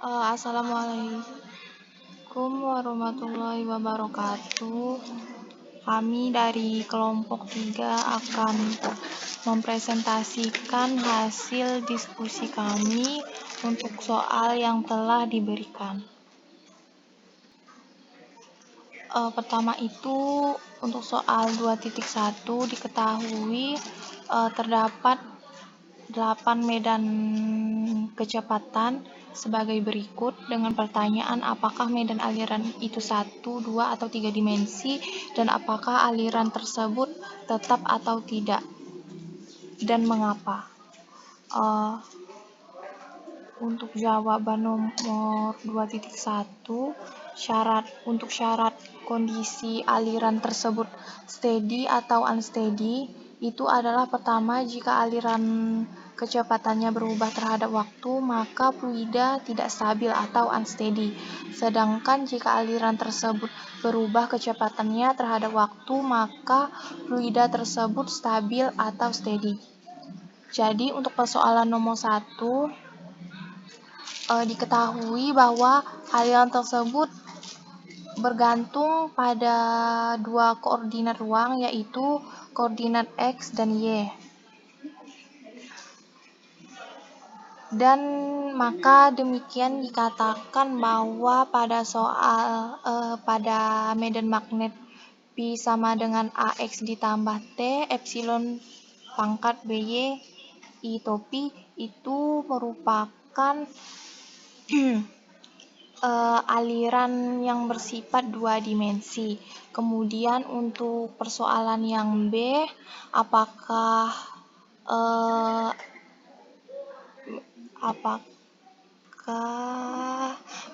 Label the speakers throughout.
Speaker 1: Assalamualaikum warahmatullahi wabarakatuh. Kami dari kelompok 3 akan mempresentasikan hasil diskusi kami untuk soal yang telah diberikan. Pertama itu untuk soal 2.1 diketahui terdapat 8 medan kecepatan sebagai berikut dengan pertanyaan apakah medan aliran itu 1, 2, atau 3 dimensi dan apakah aliran tersebut tetap atau tidak dan mengapa. Untuk jawaban nomor 2.1 syarat kondisi aliran tersebut steady atau unsteady itu adalah pertama, jika aliran kecepatannya berubah terhadap waktu, maka fluida tidak stabil atau unsteady. Sedangkan jika aliran tersebut berubah kecepatannya terhadap waktu, maka fluida tersebut stabil atau steady. Jadi untuk persoalan nomor 1, diketahui bahwa aliran tersebut bergantung pada dua koordinat ruang, yaitu koordinat X dan Y. Dan maka demikian dikatakan bahwa pada medan magnet Pi sama dengan AX ditambah T epsilon pangkat BY I topi itu merupakan aliran yang bersifat 2 dimensi. Kemudian untuk persoalan yang B, apakah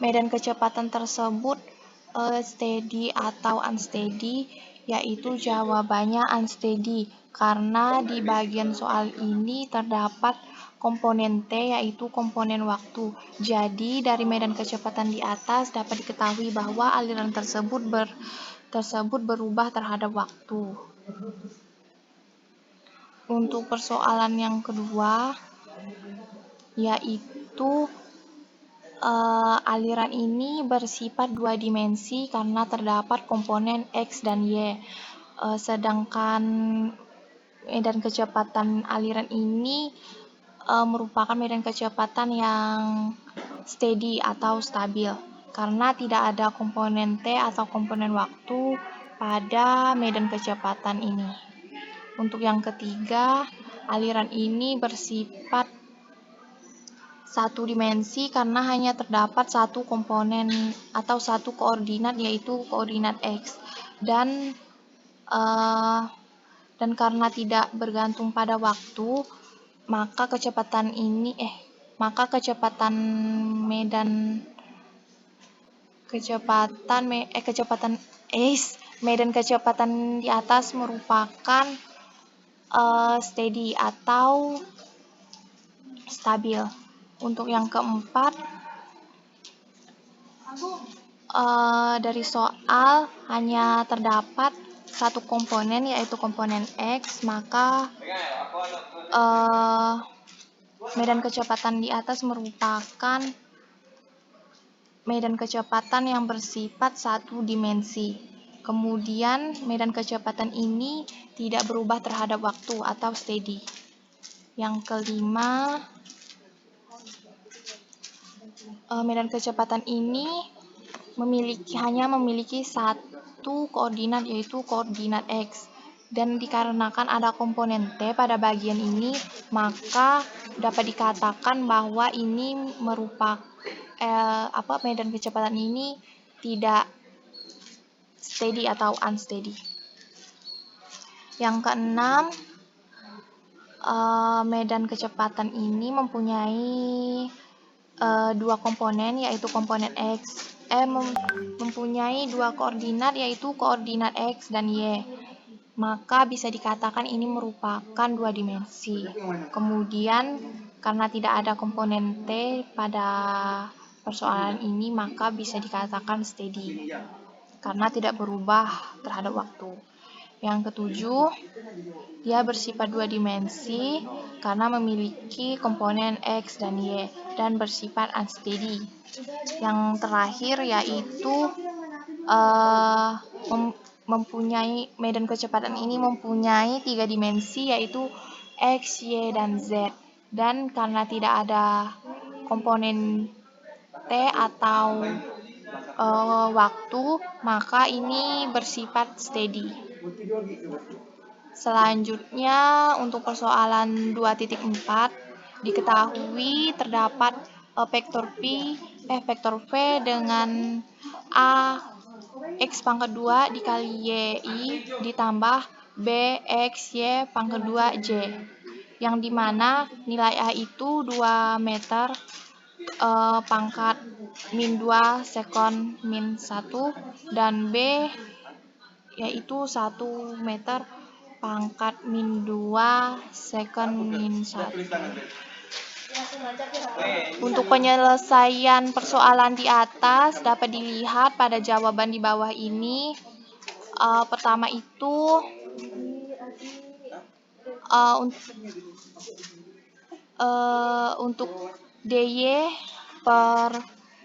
Speaker 1: medan kecepatan tersebut steady atau unsteady, yaitu jawabannya unsteady karena di bagian soal ini terdapat komponen T, yaitu komponen waktu. Jadi dari medan kecepatan di atas dapat diketahui bahwa aliran tersebut berubah terhadap waktu. Untuk persoalan yang kedua, yaitu aliran ini bersifat 2 dimensi karena terdapat komponen X dan Y. Sedangkan medan kecepatan aliran ini merupakan medan kecepatan yang steady atau stabil karena tidak ada komponen T atau komponen waktu pada medan kecepatan ini. Untuk yang ketiga, aliran ini bersifat 1 dimensi karena hanya terdapat satu komponen atau satu koordinat, yaitu koordinat X, dan karena tidak bergantung pada waktu, maka kecepatan medan kecepatan di atas merupakan steady atau stabil. Untuk yang keempat, dari soal hanya terdapat satu komponen, yaitu komponen X, maka medan kecepatan di atas merupakan medan kecepatan yang bersifat 1 dimensi. Kemudian medan kecepatan ini tidak berubah terhadap waktu atau steady. Yang kelima, medan kecepatan ini hanya memiliki satu koordinat, yaitu koordinat X. Dan dikarenakan ada komponen T pada bagian ini, maka dapat dikatakan bahwa ini medan kecepatan ini tidak steady atau unsteady. Yang keenam, medan kecepatan ini mempunyai dua komponen, yaitu komponen mempunyai dua koordinat, yaitu koordinat X dan Y. Maka bisa dikatakan ini merupakan 2 dimensi. Kemudian karena tidak ada komponen T pada persoalan ini, maka bisa dikatakan steady karena tidak berubah terhadap waktu. Yang ketujuh, dia bersifat dua dimensi karena memiliki komponen X dan Y dan bersifat unsteady. Yang terakhir yaitu mempunyai medan kecepatan ini mempunyai tiga dimensi yaitu X, Y, dan Z. Dan karena tidak ada komponen T atau waktu, maka ini bersifat steady. Selanjutnya untuk persoalan 2.4 diketahui terdapat vektor vektor V dengan A X pangkat 2 dikali Y ditambah B X Y pangkat 2 J, yang dimana nilai A itu 2 meter pangkat min 2 sekon min 1 dan B yaitu 1 meter pangkat min 2 sekon min 1. Untuk penyelesaian persoalan di atas dapat dilihat pada jawaban di bawah ini. Pertama itu untuk DY per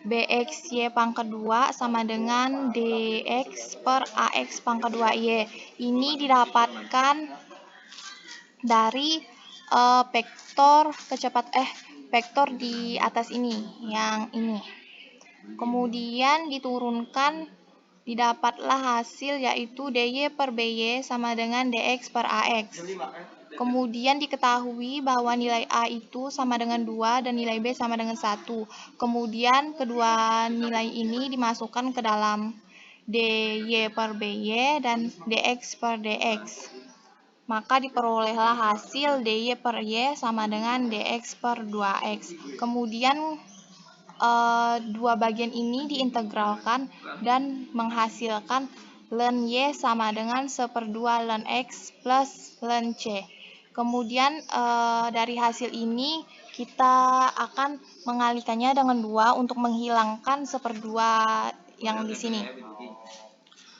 Speaker 1: BXY pangkat 2 sama dengan DX per AX pangkat 2Y. Ini didapatkan dari vektor di atas ini, yang ini. Kemudian diturunkan, didapatlah hasil yaitu DY per BY sama dengan DX per AX. Kemudian diketahui bahwa nilai A itu sama dengan 2 dan nilai B sama dengan 1. Kemudian kedua nilai ini dimasukkan ke dalam DY per BY dan DX per DX. Maka diperolehlah hasil DY per Y sama dengan DX per 2X. Kemudian dua bagian ini diintegralkan dan menghasilkan ln Y sama dengan 1/2 ln X plus ln C. Kemudian dari hasil ini kita akan mengalikannya dengan 2 untuk menghilangkan 1/2 yang di sini.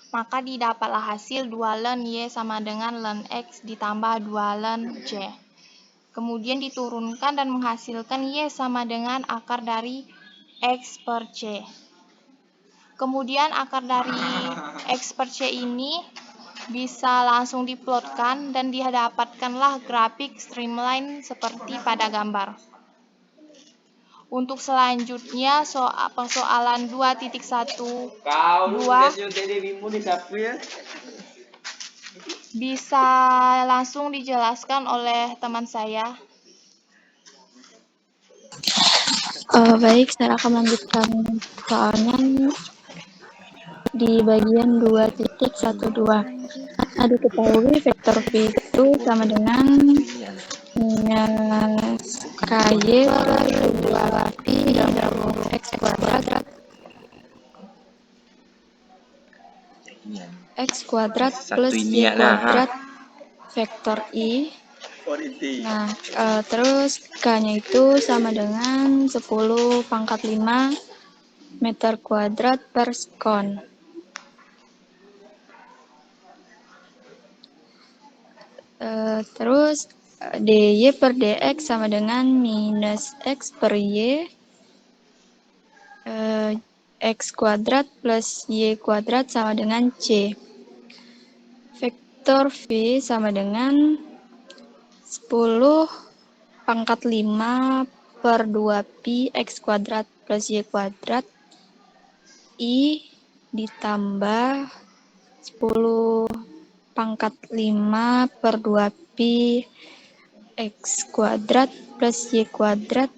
Speaker 1: Maka didapatlah hasil 2 ln Y sama dengan ln X ditambah 2 ln C. Kemudian diturunkan dan menghasilkan Y sama dengan akar dari X per C. Kemudian akar dari X per C ini bisa langsung diplotkan dan didapatkanlah grafik streamline seperti pada gambar. Untuk selanjutnya persoalan 2.1 bisa langsung dijelaskan oleh teman saya.
Speaker 2: Baik, saya akan melanjutkan soalnya di bagian 2.12. Diketahui vektor V itu sama dengan minus KY per 2pi gabung X kuadrat plus Y kuadrat vektor I. Nah, terus K-nya itu sama dengan 10 pangkat 5 meter kuadrat per sekon. Terus DY per DX sama dengan minus X per Y X kuadrat plus Y kuadrat sama dengan C. Vektor V sama dengan 10 pangkat 5 per 2pi X kuadrat plus Y kuadrat I ditambah 10 pangkat 5 per 2pi X kuadrat plus Y kuadrat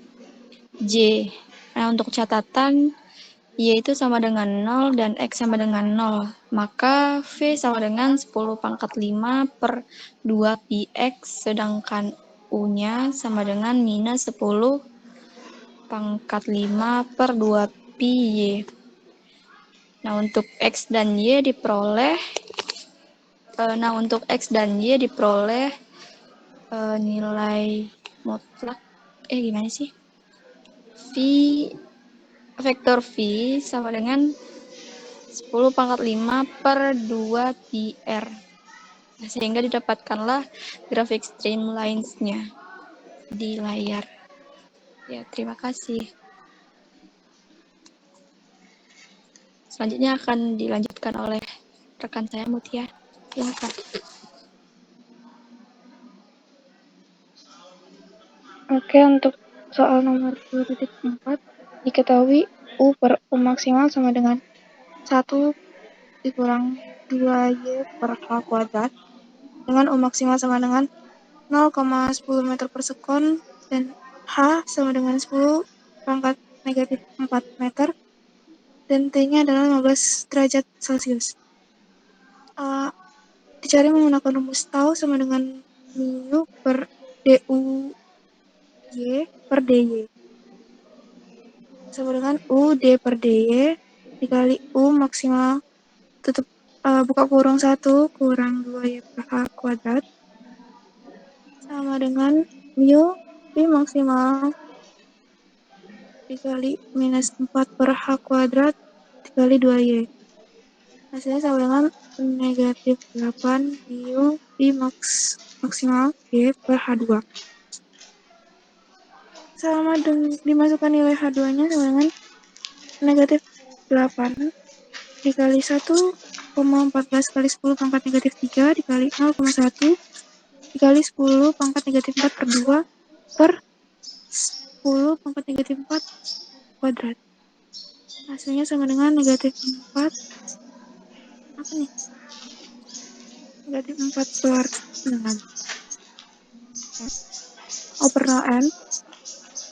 Speaker 2: J. Nah, untuk catatan, Y itu sama dengan 0 dan X sama dengan 0. Maka V sama dengan 10 pangkat 5 per 2pi X, sedangkan U-nya sama dengan minus 10 pangkat 5 per 2pi Y. Nah, untuk X dan Y diperoleh nilai mutlak gimana sih? Vektor V sama dengan 10 pangkat 5 per 2 pi R. Nah, sehingga didapatkanlah grafik streamlines-nya di layar. Ya, terima kasih. Selanjutnya akan dilanjutkan oleh rekan saya Mutia. Silakan.
Speaker 3: Oke, untuk soal nomor 2.4, diketahui U per U maksimal sama dengan 1 dikurang 2Y per H kuadrat, dengan U maksimal sama dengan 0,10 meter per sekon, dan H sama dengan 10 pangkat negatif 4 meter, dan T-nya adalah 15 derajat Celcius. Dicari menggunakan rumus tau sama dengan mu per du y per dy sama dengan u d per dy dikali u maksimal tutup buka kurung 1 kurang 2y per h kuadrat sama dengan mu p maksimal dikali minus 4 per h kuadrat dikali 2y. Hasilnya sama dengan negatif 8 mu p maksimal y per h2. Sama dimasukkan nilai H2-nya sama dengan negatif 8 dikali 1,14 kali 10 pangkat negatif 3 dikali 0,1 dikali 10 pangkat negatif 4 per 2 per 10 pangkat negatif 4 kuadrat. Hasilnya sama dengan negatif 4, apa nih? Negatif 4 per 6 per n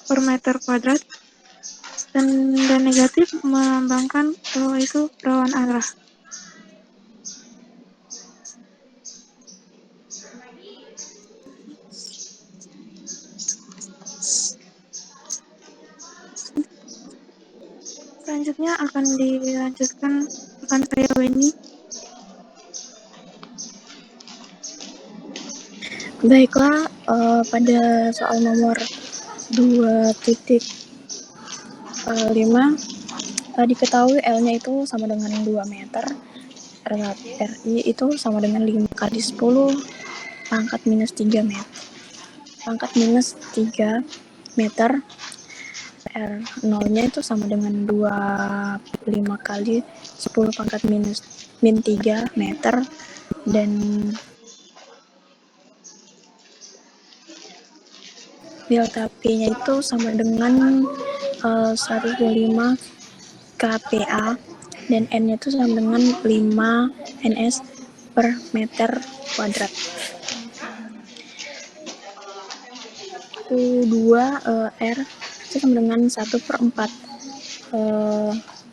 Speaker 3: per meter kuadrat, dan negatif melambangkan bahwa itu rawan arah. Selanjutnya akan dilanjutkan rekan saya Weni.
Speaker 2: Baiklah, pada soal nomor 2.5 diketahui L-nya itu sama dengan 2 meter, RI itu sama dengan 5 kali 10 pangkat minus 3 meter. Pangkat minus 3 meter, R0-nya itu sama dengan 25 kali 10 pangkat minus min 3 meter, dan delta P-nya itu sama dengan 125 kPa, dan N-nya itu sama dengan 5 ns per meter kuadrat. U2 R itu sama dengan 1 per 4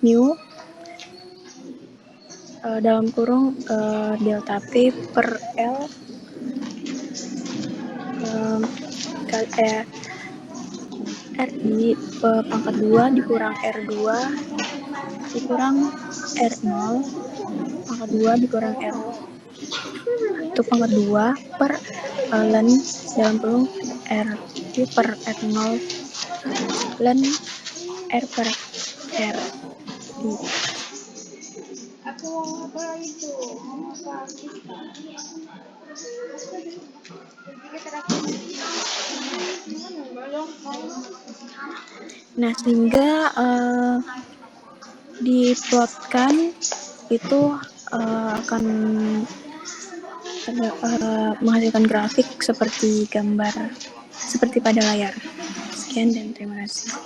Speaker 2: mu dalam kurung delta P per L RI pangkat 2 dikurang R2 dikurang R0 pangkat 2 dikurang R itu pangkat 2 per len dalam kurung RI per R0 len R per RI. Nah, sehingga diplotkan itu akan menghasilkan grafik seperti gambar seperti pada layar. Sekian dan terima kasih.